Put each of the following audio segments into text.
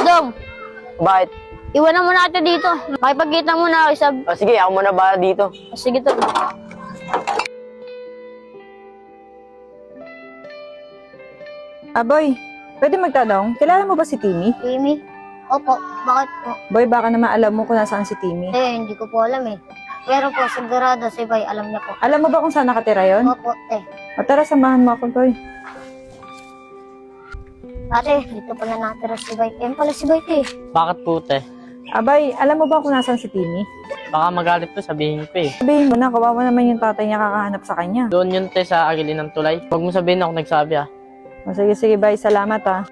Dong, Bakit? iwanan mo natin dito. Makipagkita muna ako, Sab. O sige, ako muna ba dito? Sige, Tol. Boy, pwede magtanong, kilala mo ba si Timmy? Timmy? Opo, bakit po? Boy, baka naman alam mo kung nasaan si Timmy. Hindi ko po alam eh. Pero po, sigurado si Bay, alam niya po. Alam mo ba kung saan nakatira yon? Opo, O tara, samahan mo ako, Boy. Ate, dito pala nakatira si Bay. Yan pala si Bay, eh. Bakit po, te? Boy, alam mo ba kung nasaan si Timmy? Baka magalit to, sabihin ko eh. Sabihin mo na, kawawa naman yung tatay niya kakahanap sa kanya. Doon yun, te, sa agilin ng tulay. Huwag mo sabihin ako nagsabi ah. O sige, sige, Boy, salamat ah.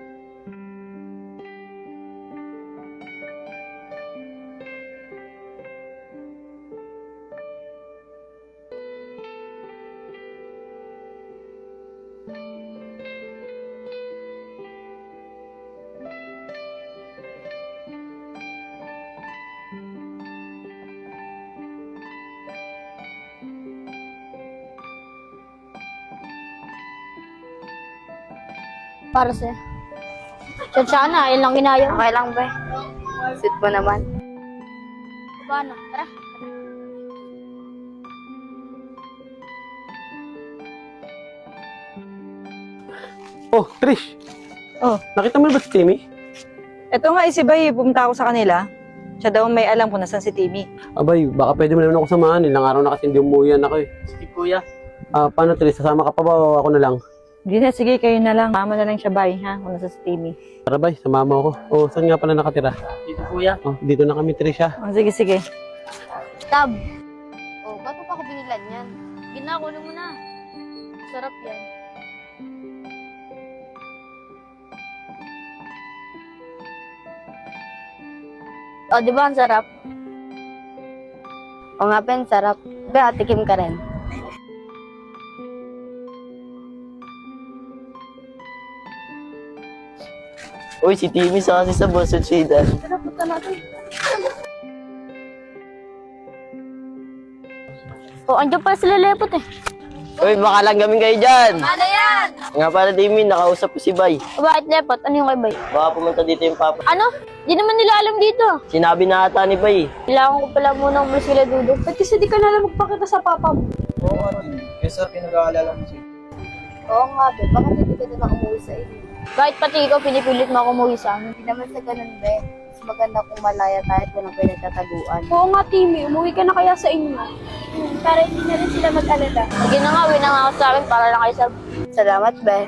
Para sa'yo. Tsatsaka na, ayun lang ginaya. Okay lang, Bay. Sit mo naman. Paano? Tara. Oh, Trish. Oh. Nakita mo na ba si Timmy? Eto nga, si Boy, pumunta ako sa kanila. Siya daw may alam kung nasaan si Timmy. Abay, baka pwede mo naman ako samahan. Ilang araw na kasi hindi umuwi ako eh. Sige, kuya. Paano Trish? Sasama ka pa ba o ako na lang? Hindi na, sige, kayo na lang. Mama na lang siya, Boy, ha? Kung nasaan si Timmy. Tara bay, sumama ako. Oh, saan nga pala nakatira? Dito, kuya. Oh, dito na kami Trish ha. O, sige, sige. Tab. Oh, ba't mo pa ako binilan yan? Ginakulo mo na. Sarap yan. Oh, di ba ang sarap? O nga, Ben, sarap. Ba, tikim ka rin. Uy, si Timmy sa kasi sa Boston Shade. Tara, punta natin. Oh, andyan pala sila Lepot eh. Uy, baka lang gaming kayo dyan. Ano yan? Nga pala, Timmy, nakausap ko si Bay. O, bakit Lepot? Ano yung kay Bay? Baka pumunta dito yung papa. Ano? Di naman nila alam dito. Sinabi na ata ni Bay. Kailangan ko pala muna umalis sila Dudong. Ba't kasi di ka nalang magpakita sa papa mo? Oo nga din. Kesa pinag-aalala mo siya. Oo nga, Be. Bakit hindi ka na umuwi sa inyo? Kahit pati ikaw, pinipilit mo ako umuwi sa amin. Hindi naman sa ganun, Be. Mas maganda kung malaya tayo at walang pinagtataguan. Oo nga, Timmy. Umuwi ka na kaya sa inyo. Para hindi na rin sila mag-alala. Sige na nga, uwi na nga ako sa akin para lang kayo sa... Salamat, Be.